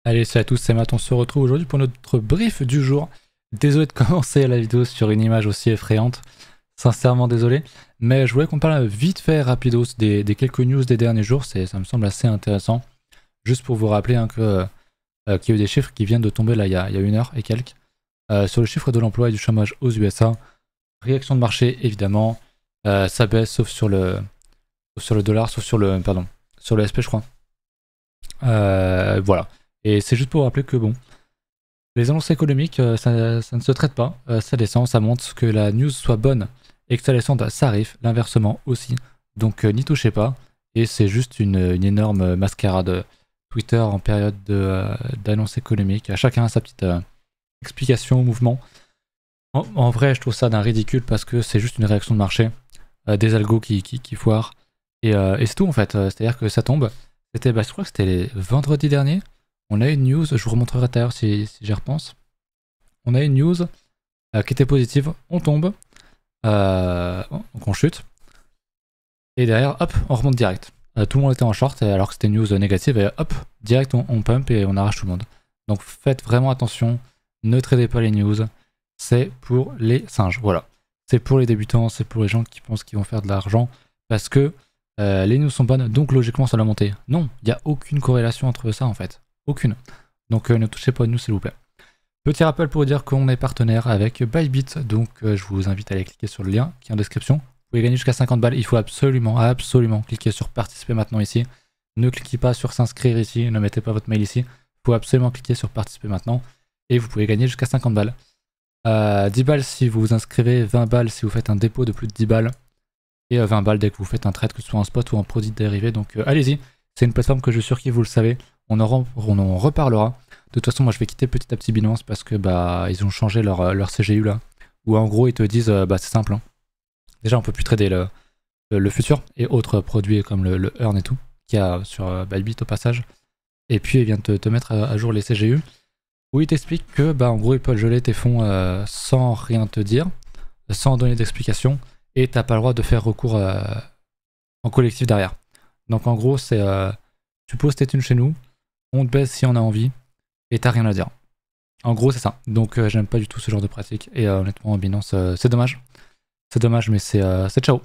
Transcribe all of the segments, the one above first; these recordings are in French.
Allez, salut à tous, c'est Matt, on se retrouve aujourd'hui pour notre brief du jour. Désolé de commencer la vidéo sur une image aussi effrayante, sincèrement désolé, mais je voulais qu'on parle vite fait, rapidos, des quelques news des derniers jours, ça me semble assez intéressant. Juste pour vous rappeler qu'il y a eu des chiffres qui viennent de tomber là il y a une heure et quelques, sur le chiffre de l'emploi et du chômage aux USA. Réaction de marché évidemment, ça baisse sauf sur le dollar, sauf sur le, pardon, sur le SP je crois. Voilà. Et c'est juste pour rappeler que bon, les annonces économiques, ça ne se traite pas, ça descend, ça monte, que la news soit bonne et que ça descende, ça arrive, l'inversement aussi. Donc n'y touchez pas, et c'est juste une énorme mascarade Twitter en période d'annonces économiques. Chacun a sa petite explication, mouvement. En vrai, je trouve ça d'un ridicule parce que c'est juste une réaction de marché, des algos qui foirent, et c'est tout en fait. C'est-à-dire que ça tombe. C'était, je crois que c'était vendredi dernier. On a une news, je vous remontrerai tout à l'heure si j'y repense. On a une news qui était positive, on tombe, donc on chute, et derrière, hop, on remonte direct. Tout le monde était en short, alors que c'était une news négative, et hop, direct on pump et on arrache tout le monde. Donc faites vraiment attention, ne tradez pas les news, c'est pour les singes, voilà. C'est pour les débutants, c'est pour les gens qui pensent qu'ils vont faire de l'argent, parce que les news sont bonnes, donc logiquement ça va monter. Non, il n'y a aucune corrélation entre ça en fait. Aucune. Donc ne touchez pas à nous s'il vous plaît. Petit rappel pour vous dire qu'on est partenaire avec Bybit, donc je vous invite à aller cliquer sur le lien qui est en description. Vous pouvez gagner jusqu'à 50 balles, il faut absolument cliquer sur participer maintenant ici. Ne cliquez pas sur s'inscrire ici, ne mettez pas votre mail ici. Il faut absolument cliquer sur participer maintenant et vous pouvez gagner jusqu'à 50 balles. 10 balles si vous vous inscrivez, 20 balles si vous faites un dépôt de plus de 10 balles et 20 balles dès que vous faites un trade, que ce soit en spot ou en produit dérivé. Donc allez-y, c'est une plateforme que je surkiffe, vous le savez. On en reparlera. De toute façon, moi je vais quitter petit à petit Binance parce que ils ont changé leur CGU là. Où en gros ils te disent c'est simple. Hein. Déjà on peut plus trader le futur et autres produits comme le Earn et tout, qu'il y a sur Bybit au passage. Et puis ils viennent te mettre à jour les CGU. Où ils t'expliquent que en gros ils peuvent geler tes fonds sans rien te dire, sans donner d'explication, et t'as pas le droit de faire recours en collectif derrière. Donc en gros c'est tu poses tes thunes chez nous, on te baisse si on a envie, et t'as rien à dire. En gros, c'est ça. Donc, j'aime pas du tout ce genre de pratique. Et honnêtement, Binance, c'est dommage. C'est dommage, mais c'est ciao.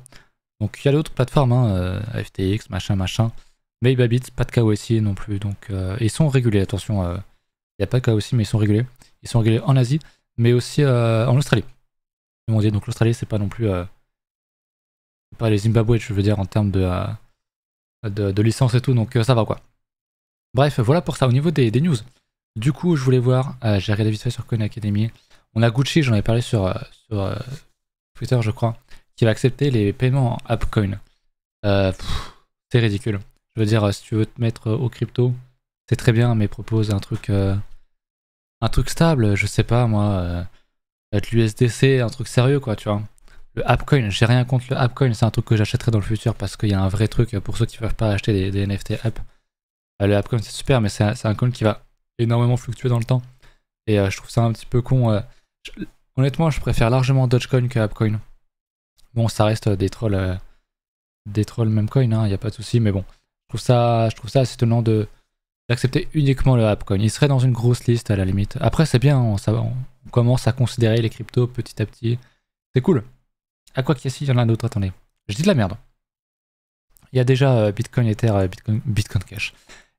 Donc, il y a d'autres plateformes, hein, FTX, machin. Mais Bybit, pas de KYC non plus. Donc, ils sont régulés, attention. Il n'y a pas de KYC, mais ils sont régulés. Ils sont régulés en Asie, mais aussi en Australie. Donc, l'Australie, c'est pas non plus. C'est pas les Zimbabwe, je veux dire, en termes de licence et tout. Donc, ça va quoi. Bref, voilà pour ça. Au niveau des news. Du coup, je voulais voir, j'ai regardé vite fait sur Coin Academy. On a Gucci, j'en ai parlé sur Twitter, je crois, qui va accepter les paiements en AppCoin. C'est ridicule. Je veux dire, si tu veux te mettre au crypto, c'est très bien, mais propose un truc stable, je sais pas moi, l'USDC, un truc sérieux quoi, tu vois. Le AppCoin, j'ai rien contre le AppCoin, c'est un truc que j'achèterai dans le futur parce qu'il y a un vrai truc pour ceux qui peuvent pas acheter des NFT App. Le AppCoin c'est super, mais c'est un coin qui va énormément fluctuer dans le temps. Et je trouve ça un petit peu con. Honnêtement, je préfère largement Dogecoin que AppCoin. Bon, ça reste des trolls même coin, hein, y a pas de souci, mais bon. Je trouve ça assez étonnant d'accepter uniquement le AppCoin. Il serait dans une grosse liste à la limite. Après, c'est bien, on commence à considérer les cryptos petit à petit. C'est cool. À quoi qu'il y a, il y en a d'autres, attendez. Je dis de la merde. Il y a déjà Bitcoin Ether, Bitcoin Cash,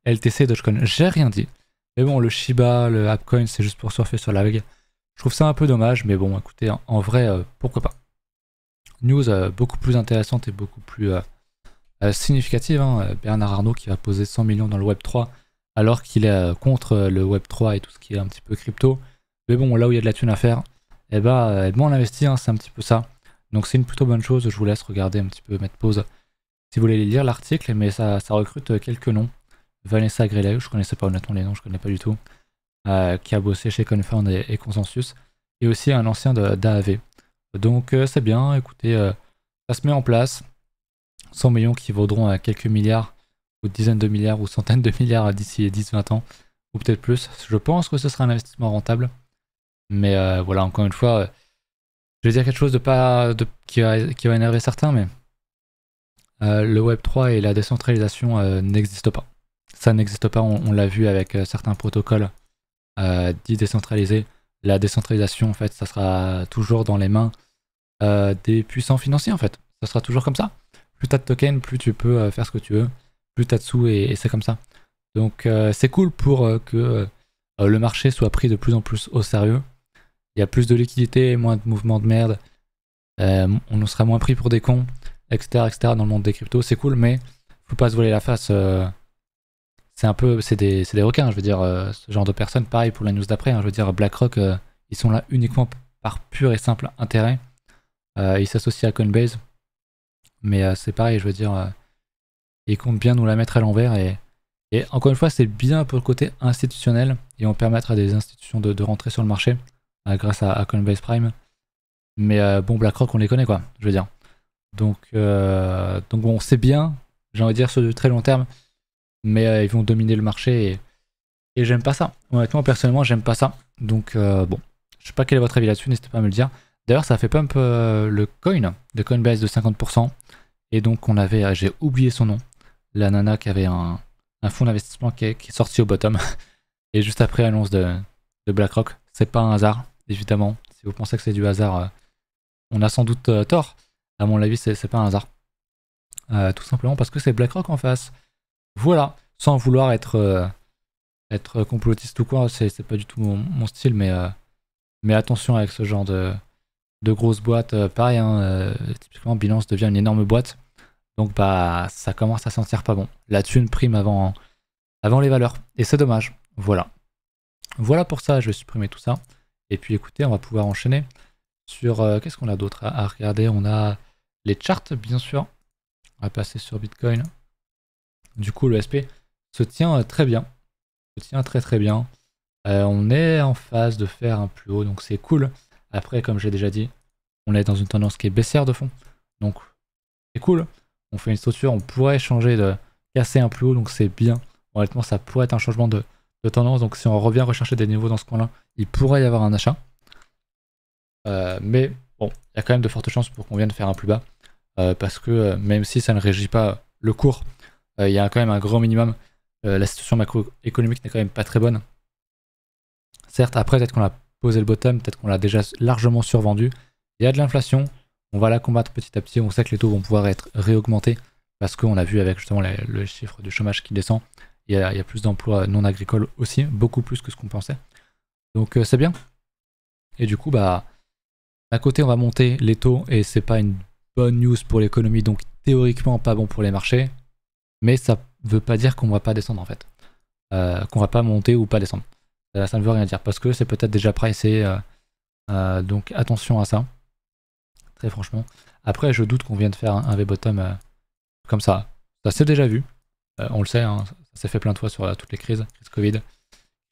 LTC, Dogecoin. J'ai rien dit. Mais bon, le Shiba, le AppCoin, c'est juste pour surfer sur la vague. Je trouve ça un peu dommage, mais bon, écoutez, en vrai, pourquoi pas. News beaucoup plus intéressante et beaucoup plus significative. Hein. Bernard Arnault qui va poser 100 millions dans le Web3, alors qu'il est contre le Web3 et tout ce qui est un petit peu crypto. Mais bon, là où il y a de la thune à faire, on l'investit, hein, c'est un petit peu ça. Donc c'est une plutôt bonne chose, je vous laisse regarder un petit peu, mettre pause si vous voulez lire l'article, mais ça recrute quelques noms. Vanessa Grellet, je connaissais pas honnêtement les noms, je connais pas du tout, qui a bossé chez Confound et Consensus, et aussi un ancien d'AAV. Donc c'est bien, écoutez, ça se met en place. 100 millions qui vaudront quelques milliards, ou dizaines de milliards, ou centaines de milliards d'ici 10-20 ans, ou peut-être plus. Je pense que ce sera un investissement rentable. Mais voilà, encore une fois, je vais dire quelque chose qui va énerver certains, mais le Web3 et la décentralisation n'existent pas. Ça n'existe pas, on l'a vu avec certains protocoles dits décentralisés. La décentralisation, en fait, ça sera toujours dans les mains des puissants financiers, en fait. Ça sera toujours comme ça. Plus t'as de tokens, plus tu peux faire ce que tu veux. Plus t'as de sous et c'est comme ça. Donc c'est cool pour que le marché soit pris de plus en plus au sérieux. Il y a plus de liquidité, moins de mouvements de merde. On sera moins pris pour des cons, etc. dans le monde des cryptos. C'est cool, mais faut pas se voiler la face. C'est des requins, je veux dire, ce genre de personnes. Pareil pour la news d'après, hein, je veux dire, BlackRock, ils sont là uniquement par pur et simple intérêt. Ils s'associent à Coinbase, mais c'est pareil, je veux dire, ils comptent bien nous la mettre à l'envers. Et encore une fois, c'est bien pour le côté institutionnel. Ils vont permettre à des institutions de rentrer sur le marché grâce à Coinbase Prime. Mais bon, BlackRock, on les connaît, quoi, je veux dire. Donc bon, c'est bien, j'ai envie de dire, sur du très long terme. Mais ils vont dominer le marché et j'aime pas ça. Honnêtement, personnellement, j'aime pas ça. Donc bon, je sais pas quel est votre avis là-dessus, n'hésitez pas à me le dire. D'ailleurs, ça fait pump le coin de Coinbase de 50%. Et donc j'ai oublié son nom, la nana qui avait un fonds d'investissement qui est sorti au bottom. Et juste après l'annonce de BlackRock, c'est pas un hasard, évidemment. Si vous pensez que c'est du hasard, on a sans doute tort. À mon avis, c'est pas un hasard. Tout simplement parce que c'est BlackRock en face. Voilà, sans vouloir être complotiste ou quoi, c'est pas du tout mon style, mais attention avec ce genre de grosses boîtes. Pareil, hein, typiquement Binance devient une énorme boîte, donc bah ça commence à sentir pas bon. La thune prime avant les valeurs, et c'est dommage. Voilà pour ça, je vais supprimer tout ça. Et puis écoutez, on va pouvoir enchaîner sur qu'est-ce qu'on a d'autre à regarder. On a les charts, bien sûr. On va passer sur Bitcoin. Du coup, le SP se tient très bien. Se tient très bien. On est en phase de faire un plus haut, donc c'est cool. Après, comme j'ai déjà dit, on est dans une tendance qui est baissière de fond. Donc c'est cool. On fait une structure, on pourrait changer de casser un plus haut, donc c'est bien. Honnêtement, ça pourrait être un changement de tendance. Donc si on revient rechercher des niveaux dans ce coin-là, il pourrait y avoir un achat. Mais bon, il y a quand même de fortes chances pour qu'on vienne faire un plus bas. Parce que même si ça ne régit pas le cours, il y a quand même un grand minimum. La situation macroéconomique n'est quand même pas très bonne. Certes, après, peut-être qu'on a posé le bottom, peut-être qu'on l'a déjà largement survendu. Il y a de l'inflation, on va la combattre petit à petit. On sait que les taux vont pouvoir être réaugmentés parce qu'on a vu avec justement le chiffre du chômage qui descend. Il y a plus d'emplois non agricoles aussi, beaucoup plus que ce qu'on pensait. Donc c'est bien. Et du coup, bah, d'un côté, on va monter les taux et c'est pas une bonne news pour l'économie, donc théoriquement pas bon pour les marchés. Mais ça veut pas dire qu'on va pas descendre en fait. Qu'on va pas monter ou pas descendre. Ça ne veut rien dire parce que c'est peut-être déjà pricé. Donc attention à ça. Très franchement. Après, je doute qu'on vienne faire un V-bottom comme ça. Ça s'est déjà vu. On le sait, hein, ça s'est fait plein de fois sur toutes les crises. Crise Covid,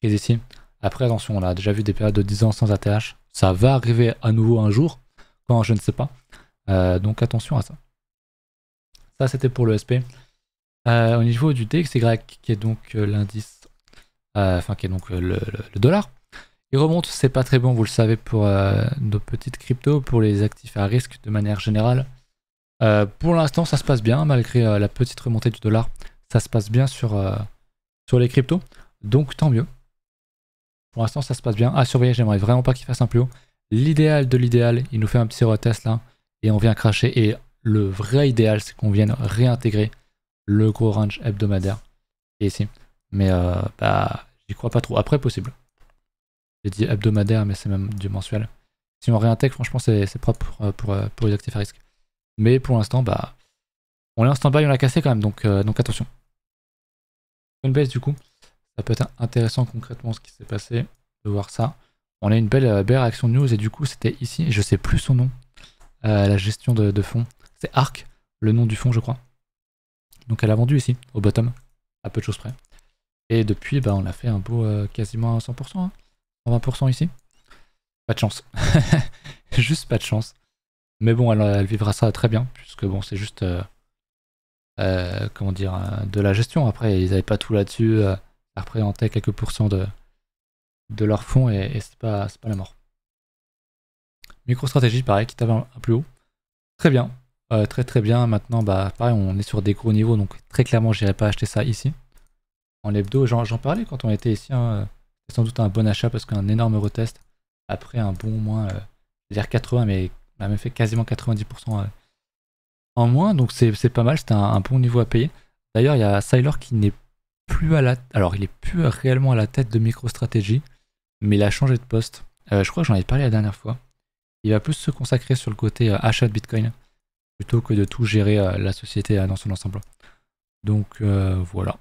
crise ici. Après, attention, on a déjà vu des périodes de 10 ans sans ATH. Ça va arriver à nouveau un jour. Quand je ne sais pas. Donc attention à ça. Ça, c'était pour le SP. Au niveau du DXY, qui est donc l'indice, qui est donc le dollar, il remonte, c'est pas très bon, vous le savez, pour nos petites cryptos, pour les actifs à risque de manière générale. Pour l'instant, ça se passe bien, malgré la petite remontée du dollar, ça se passe bien sur les cryptos, donc tant mieux. Pour l'instant, ça se passe bien. À surveiller, j'aimerais vraiment pas qu'il fasse un plus haut. L'idéal de l'idéal, il nous fait un petit retest là, et on vient cracher, et le vrai idéal, c'est qu'on vienne réintégrer le gros range hebdomadaire qui est ici. Mais bah, j'y crois pas trop. Après, possible. J'ai dit hebdomadaire, mais c'est même du mensuel. Si on réintègre, franchement, c'est propre pour les actifs à risque. Mais pour l'instant, bah, on est en stand-by, on l'a cassé quand même, donc attention. Coinbase, du coup, ça peut être intéressant concrètement ce qui s'est passé, de voir ça. On a une belle réaction de news, et du coup, c'était ici, je sais plus son nom, la gestion de fonds. C'est ARK, le nom du fonds, je crois. Donc elle a vendu ici, au bottom, à peu de choses près. Et depuis, bah, on a fait un beau quasiment à 100%, hein, 120% ici. Pas de chance. Juste pas de chance. Mais bon, elle vivra ça très bien, puisque bon, c'est juste, comment dire, de la gestion. Après, ils n'avaient pas tout là-dessus, ça représentait quelques pourcents de leur fonds, et c'est pas la mort. MicroStrategy, pareil, qui t'avait un plus haut. Très bien. Très bien. Maintenant, bah, pareil, on est sur des gros niveaux, donc très clairement, j'irai pas acheter ça ici. en l'hebdo. J'en parlais quand on était ici, hein, c'est sans doute un bon achat parce qu'un énorme retest, après un bon moins, c'est-à-dire 80, mais on a même fait quasiment 90% en moins, donc c'est pas mal, c'était un bon niveau à payer. D'ailleurs, il y a Sylar qui n'est plus à la... Alors, il est plus réellement à la tête de MicroStrategy, mais il a changé de poste. Je crois que j'en ai parlé la dernière fois. Il va plus se consacrer sur le côté achat de Bitcoin, plutôt que de tout gérer la société dans son ensemble. Donc voilà.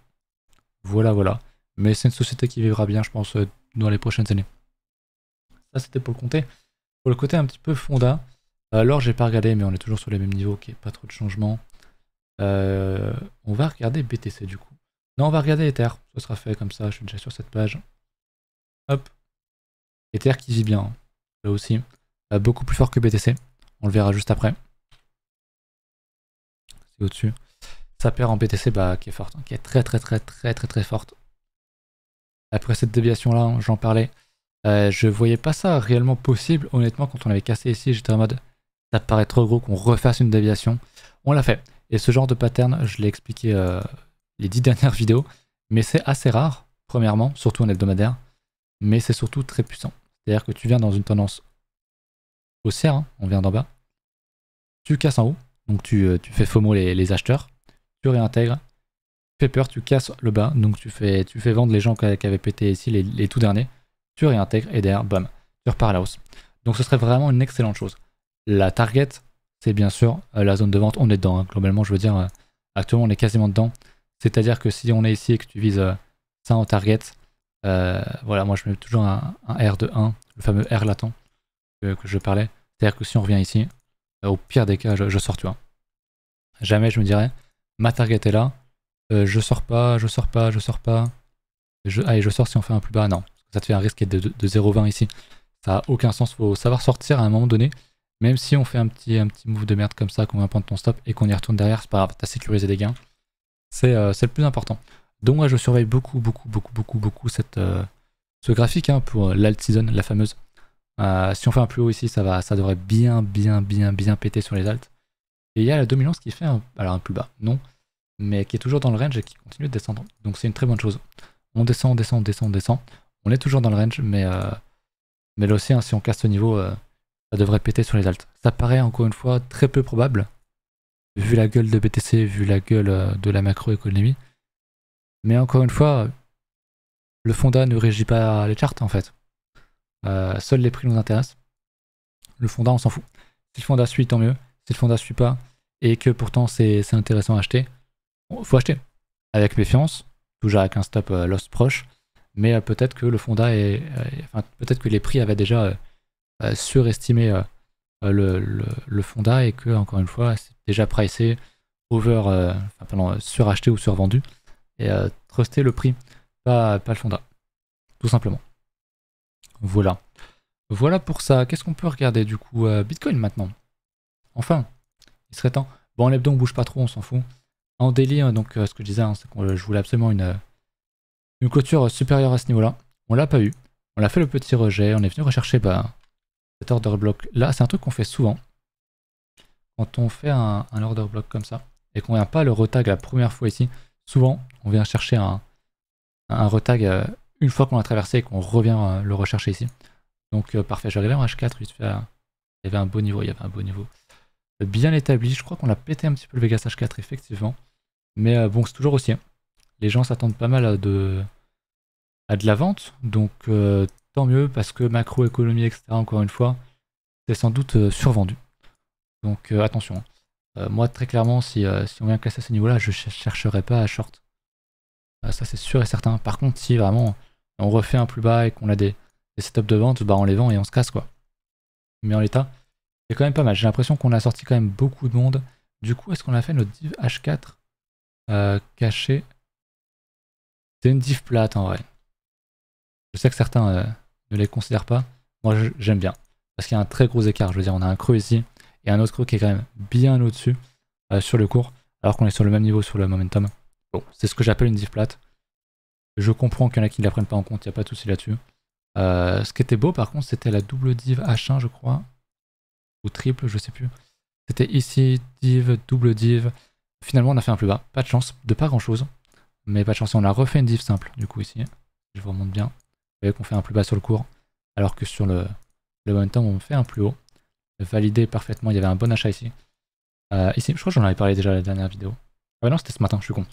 Voilà. Mais c'est une société qui vivra bien, je pense, dans les prochaines années. Ça, c'était pour le côté. Pour le côté un petit peu fonda. Alors, j'ai pas regardé, mais on est toujours sur les mêmes niveaux, ok, pas trop de changements. On va regarder BTC du coup. Non, on va regarder Ether. Ce sera fait comme ça, je suis déjà sur cette page. Hop. Ether qui vit bien, hein. Là aussi. Beaucoup plus fort que BTC. On le verra juste après. C'est au-dessus. Sa paire en BTC qui est forte, hein, qui est très forte. Après cette déviation là, hein, j'en parlais. Je voyais pas ça réellement possible. Honnêtement, quand on avait cassé ici, j'étais en mode ça paraît trop gros qu'on refasse une déviation. On l'a fait. Et ce genre de pattern, je l'ai expliqué les 10 dernières vidéos, mais c'est assez rare, premièrement, surtout en hebdomadaire, mais c'est surtout très puissant. C'est-à-dire que tu viens dans une tendance haussière, hein, on vient d'en bas, tu casses en haut, donc tu fais FOMO les acheteurs, tu réintègres, tu fais peur, tu casses le bas, donc tu fais vendre les gens qui avaient pété ici, les tout derniers, tu réintègres et derrière, bam, tu repars à la hausse. Donc ce serait vraiment une excellente chose. La target, c'est bien sûr la zone de vente, on est dedans, hein. Globalement je veux dire, actuellement on est quasiment dedans. C'est-à-dire que si on est ici et que tu vises ça en target, voilà, moi je mets toujours un R de 1, le fameux R latent que je parlais. C'est-à-dire que si on revient ici, au pire des cas, je sors, tu vois. Jamais je me dirais, ma target est là, je sors pas. Allez, je sors si on fait un plus bas, non. Ça te fait un risque de 0,20 ici. Ça n'a aucun sens, faut savoir sortir à un moment donné. Même si on fait un petit move de merde comme ça, qu'on vient prendre ton stop et qu'on y retourne derrière, c'est pas grave, t'as sécurisé des gains. C'est le plus important. Donc moi je surveille beaucoup ce graphique, hein, pour l'alt season, la fameuse. Si on fait un plus haut ici, ça devrait bien péter sur les alts. Et il y a la dominance qui fait alors un plus bas, non, mais qui est toujours dans le range et qui continue de descendre. Donc c'est une très bonne chose. On descend. On est toujours dans le range, mais là aussi, hein, si on casse ce niveau, ça devrait péter sur les alts. Ça paraît encore une fois très peu probable, vu la gueule de BTC, vu la gueule de la macroéconomie. Mais encore une fois, le fonda ne régit pas les charts en fait. Seuls les prix nous intéressent. Le fonda, on s'en fout. Si le fonda suit, tant mieux. Si le fonda suit pas, et que pourtant c'est intéressant à acheter, faut acheter. Avec méfiance, toujours avec un stop loss proche, mais peut-être que le fonda peut-être que les prix avaient déjà surestimé le fonda et que, encore une fois, c'est déjà pricé, suracheté ou survendu, et truster le prix, pas le fonda, tout simplement. Voilà pour ça. Qu'est-ce qu'on peut regarder du coup? Bitcoin maintenant. Enfin, il serait temps. Bon, l'hebdo on bouge pas trop, on s'en fout. En daily, donc ce que je disais, hein, c'est que je voulais absolument une clôture supérieure à ce niveau-là. On l'a pas eu. On a fait le petit rejet, on est venu rechercher cet order block. Là, c'est un truc qu'on fait souvent. Quand on fait un order block comme ça, et qu'on vient pas le retag la première fois ici, souvent on vient chercher un retag une fois qu'on l'a traversé et qu'on revient le rechercher ici. Donc parfait, je vais regarder en H4, il y avait un beau niveau, bien établi. Je crois qu'on a pété un petit peu le Vegas H4 effectivement. Mais bon, c'est toujours aussi, hein. Les gens s'attendent pas mal à de la vente, donc tant mieux parce que macroéconomie, etc. Encore une fois, c'est sans doute survendu. Donc attention. Moi très clairement, si on vient casser à ce niveau-là, je chercherai pas à short. Ça c'est sûr et certain. Par contre, si vraiment on refait un plus bas et qu'on a des setups de vente, on les vend et on se casse quoi. Mais en l'état, c'est quand même pas mal. J'ai l'impression qu'on a sorti quand même beaucoup de monde. Du coup, est-ce qu'on a fait notre div H4 caché? C'est une div plate en vrai. Je sais que certains ne les considèrent pas. Moi j'aime bien. Parce qu'il y a un très gros écart. Je veux dire, on a un creux ici et un autre creux qui est quand même bien au-dessus sur le cours. Alors qu'on est sur le même niveau sur le momentum. Bon, c'est ce que j'appelle une div plate. Je comprends qu'il y en a qui ne la prennent pas en compte, il n'y a pas de souci là-dessus. Ce qui était beau par contre, c'était la double div H1, je crois. Ou triple, je sais plus. C'était ici, div, double div. Finalement, on a fait un plus bas. Pas de chance, de pas grand-chose. Mais pas de chance, on a refait une div simple du coup ici. Je vous remonte bien. Vous voyez qu'on fait un plus bas sur le cours, alors que sur le momentum on fait un plus haut. Validé parfaitement, il y avait un bon achat ici. Ici, je crois que j'en avais parlé déjà la dernière vidéo. Ah non, c'était ce matin, je suis con.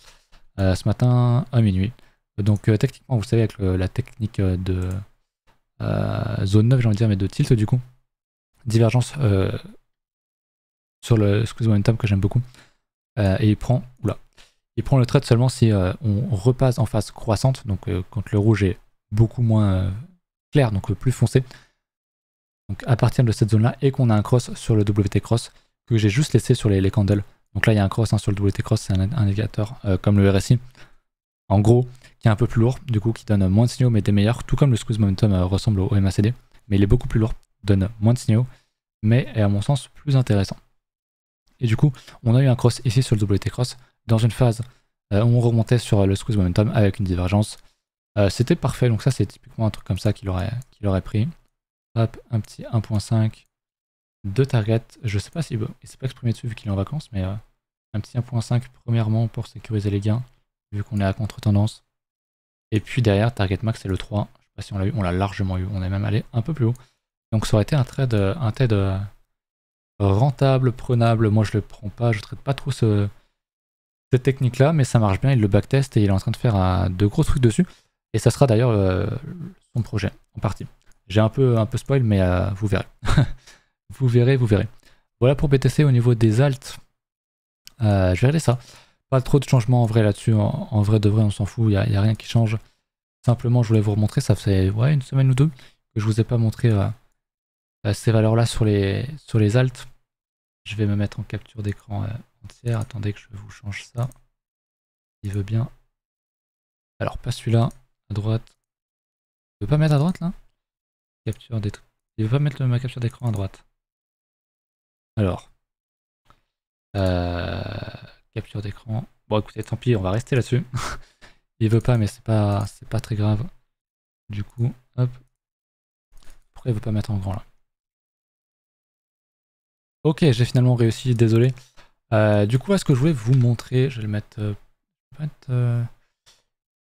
Ce matin à minuit. Donc techniquement, vous savez, avec la technique de zone 9, j'ai envie de dire, mais de tilt du coup. Divergence sur le squeeze momentum que j'aime beaucoup. Et il prend le trade seulement si on repasse en phase croissante, donc quand le rouge est beaucoup moins clair, donc plus foncé. Donc à partir de cette zone là et qu'on a un cross sur le WT cross que j'ai juste laissé sur les candles. Donc là il y a un cross sur le WT cross, c'est un indicateur comme le RSI. En gros, qui est un peu plus lourd, du coup qui donne moins de signaux mais des meilleurs, tout comme le squeeze momentum ressemble au MACD, mais il est beaucoup plus lourd, donne moins de signaux, mais est à mon sens plus intéressant. Et du coup, on a eu un cross ici sur le WT cross, dans une phase où on remontait sur le squeeze momentum avec une divergence. C'était parfait, donc ça c'est typiquement un truc comme ça qu'il aurait pris. Hop, un petit 1.5 de target. Je sais pas s'il s'est pas exprimé dessus vu qu'il est en vacances, mais un petit 1.5 premièrement pour sécuriser les gains, vu qu'on est à contre-tendance. Et puis derrière, target max c'est le 3. Je sais pas si on l'a eu, on l'a largement eu, on est même allé un peu plus haut. Donc ça aurait été un trade rentable, prenable. Moi je le prends pas, je traite pas trop cette technique là, mais ça marche bien, il le backtest et il est en train de faire de gros trucs dessus. Et ça sera d'ailleurs son projet en partie. J'ai un peu spoil, mais vous verrez. vous verrez. Voilà pour BTC au niveau des alts. Je vais regarder ça. Pas trop de changements en vrai là-dessus. En vrai de vrai, on s'en fout. Il n'y a rien qui change. Simplement, je voulais vous remontrer. Ça fait une semaine ou deux que je vous ai pas montré ces valeurs-là sur les alts. Je vais me mettre en capture d'écran entière. Attendez que je vous change ça. Il veut bien. Alors, pas celui-là. À droite. Je veux pas mettre à droite là? Capture des trucs. Il veut pas mettre ma capture d'écran à droite. Alors. Capture d'écran. Bon écoutez, tant pis, on va rester là-dessus. Il veut pas, mais c'est pas très grave. Du coup, hop. Pourquoi il veut pas mettre en grand là? Ok, j'ai finalement réussi, désolé. Du coup, là, ce que je voulais vous montrer, je vais le mettre.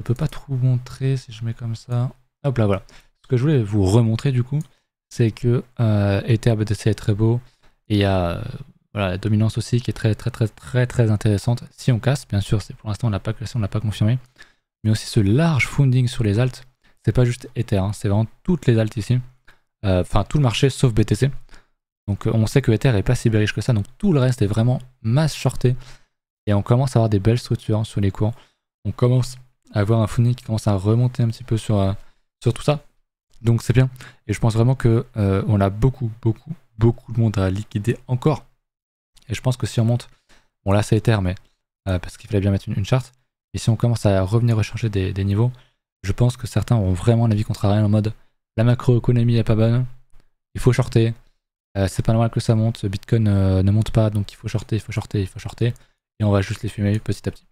Je peux pas trop vous montrer si je mets comme ça. Hop là, voilà. Ce que je voulais vous remontrer du coup, c'est que Ether BTC est très beau. Et il y a voilà, la dominance aussi qui est très intéressante. Si on casse, bien sûr, pour l'instant on l'a pas classé, on l'a pas confirmé. Mais aussi ce large funding sur les alts. C'est pas juste Ether, hein, c'est vraiment toutes les alts ici. Enfin tout le marché sauf BTC. Donc on sait que Ether est pas si bearish que ça. Donc tout le reste est vraiment mass shorté. Et on commence à avoir des belles structures sur les cours. On commence à avoir un funding qui commence à remonter un petit peu sur tout ça. Donc c'est bien. Et je pense vraiment que on a beaucoup de monde à liquider encore. Et je pense que si on monte, bon là c'est Ether, mais parce qu'il fallait bien mettre une charte. Et si on commence à revenir rechercher des niveaux, je pense que certains auront vraiment un avis contrarié en mode la macroéconomie est pas bonne, il faut shorter, c'est pas normal que ça monte, Bitcoin ne monte pas, donc il faut shorter, et on va juste les fumer petit à petit.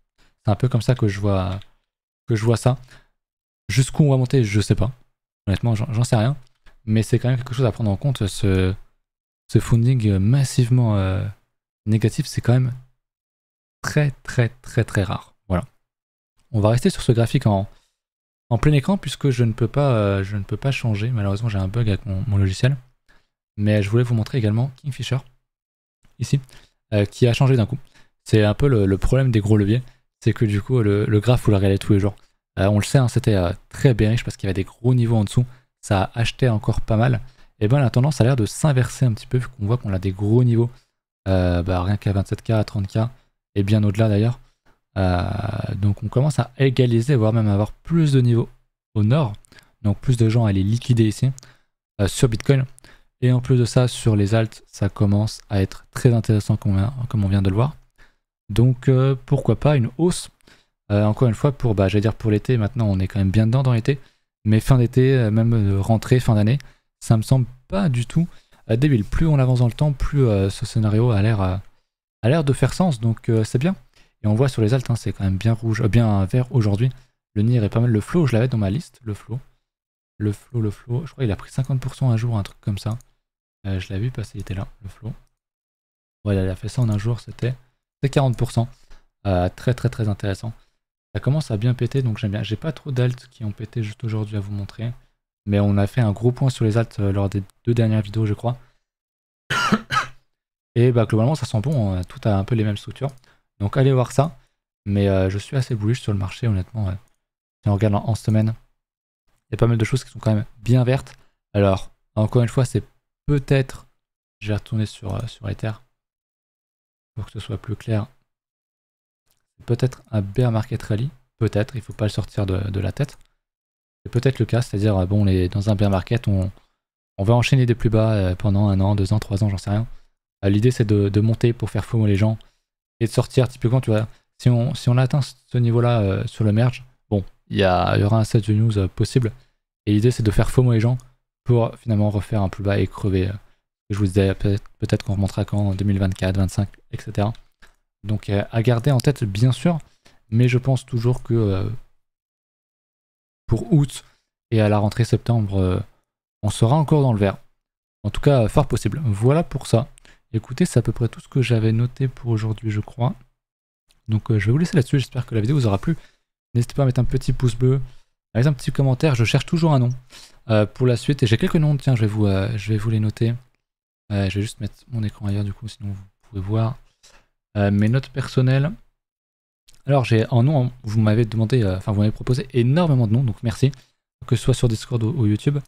C'est un peu comme ça que je vois ça. Jusqu'où on va monter, je sais pas. Honnêtement, j'en sais rien. Mais c'est quand même quelque chose à prendre en compte. Ce funding massivement négatif, c'est quand même très rare. Voilà. On va rester sur ce graphique en plein écran puisque je ne peux pas changer. Malheureusement, j'ai un bug avec mon logiciel. Mais je voulais vous montrer également Kingfisher, ici, qui a changé d'un coup. C'est un peu le problème des gros leviers. C'est que du coup, le graphe, vous le regardez tous les jours. On le sait, hein, c'était très bearish parce qu'il y avait des gros niveaux en dessous. Ça a acheté encore pas mal. Et bien la tendance a l'air de s'inverser un petit peu vu qu'on voit qu'on a des gros niveaux. Rien qu'à 27K, à 30K et bien au-delà d'ailleurs. Donc on commence à égaliser, voire même avoir plus de niveaux au nord. Donc plus de gens à les liquider ici sur Bitcoin. Et en plus de ça, sur les alts, ça commence à être très intéressant comme on vient de le voir. Donc pourquoi pas une hausse. Encore une fois, pour l'été, maintenant on est quand même bien dedans dans l'été. Mais fin d'été, même rentrée, fin d'année, ça me semble pas du tout débile. Plus on avance dans le temps, plus ce scénario a l'air de faire sens. Donc c'est bien. Et on voit sur les alts, hein, c'est quand même bien rouge, bien vert aujourd'hui. Le NIR est pas mal. Le flow, je l'avais dans ma liste. Le flow. Je crois qu'il a pris 50% un jour, un truc comme ça. Je l'ai vu passer, il était là, le flow. Voilà, il a fait ça en un jour, c'était 40%. Très intéressant. Ça commence à bien péter, donc j'aime bien. J'ai pas trop d'alts qui ont pété juste aujourd'hui à vous montrer. Mais on a fait un gros point sur les alts lors des 2 dernières vidéos, je crois. Et bah globalement, ça sent bon, hein. Tout a un peu les mêmes structures. Donc allez voir ça. Mais je suis assez bullish sur le marché, honnêtement. Si on regarde en semaine, il y a pas mal de choses qui sont quand même bien vertes. Alors, encore une fois, c'est peut-être... Je vais retourner sur Ether pour que ce soit plus clair. C'est peut-être un bear market rally. Peut-être, il ne faut pas le sortir de la tête. C'est peut-être le cas, c'est-à-dire, bon, dans un bear market, on va enchaîner des plus bas pendant 1 an, 2 ans, 3 ans, j'en sais rien. L'idée, c'est de monter pour faire FOMO les gens et de sortir. Typiquement, tu vois, si on atteint ce niveau-là sur le merge, bon, il y aura un set de news possible. Et l'idée, c'est de faire FOMO les gens pour finalement refaire un plus bas et crever. Je vous disais, peut-être qu'on remontera quand en 2024, 2025, etc. Donc à garder en tête, bien sûr, mais je pense toujours que pour août et à la rentrée septembre, on sera encore dans le vert. En tout cas, fort possible. Voilà pour ça. Écoutez, c'est à peu près tout ce que j'avais noté pour aujourd'hui, je crois. Donc je vais vous laisser là-dessus, j'espère que la vidéo vous aura plu. N'hésitez pas à mettre un petit pouce bleu, à mettre un petit commentaire, je cherche toujours un nom pour la suite. Et j'ai quelques noms, tiens, je vais vous les noter. Je vais juste mettre mon écran ailleurs du coup, sinon vous pouvez voir mes notes personnelles. Alors j'ai en nom, vous m'avez demandé, enfin vous m'avez proposé énormément de noms, donc merci, que ce soit sur Discord ou YouTube.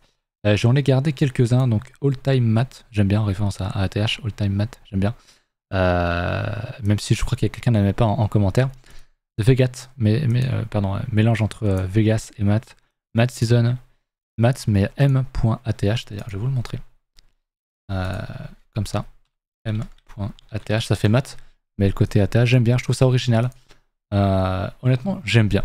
J'en ai gardé quelques-uns, donc All Time Math, j'aime bien en référence à ATH, All Time Math, j'aime bien. Même si je crois qu'il y a quelqu'un qui n'aimait pas en commentaire. Vegat, pardon, mélange entre Vegas et Math. Math Season, Math mais M.ATH, c'est-à-dire je vais vous le montrer. Comme ça, M.ATH, ça fait Math, mais le côté ATH, j'aime bien, je trouve ça original. Honnêtement, j'aime bien.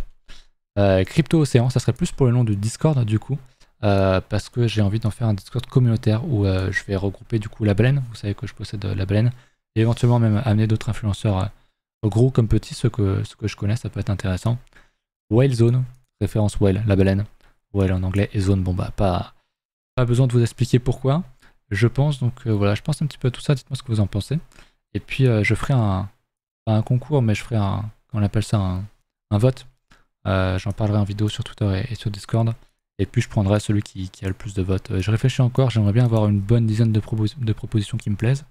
Crypto Océan, ça serait plus pour le nom du Discord du coup. Parce que j'ai envie d'en faire un Discord communautaire où je vais regrouper du coup la baleine, vous savez que je possède la baleine, et éventuellement même amener d'autres influenceurs gros comme petits, ceux que je connais, ça peut être intéressant. Whale Zone, référence whale, la baleine, whale en anglais, et zone, bon bah pas besoin de vous expliquer pourquoi, je pense, donc voilà, je pense un petit peu à tout ça, dites-moi ce que vous en pensez. Et puis je ferai pas un concours, mais je ferai on appelle ça un vote, j'en parlerai en vidéo sur Twitter et sur Discord. Et puis je prendrai celui qui a le plus de votes. Je réfléchis encore, j'aimerais bien avoir une bonne dizaine de propositions qui me plaisent.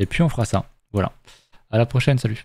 Et puis on fera ça. Voilà. À la prochaine, salut.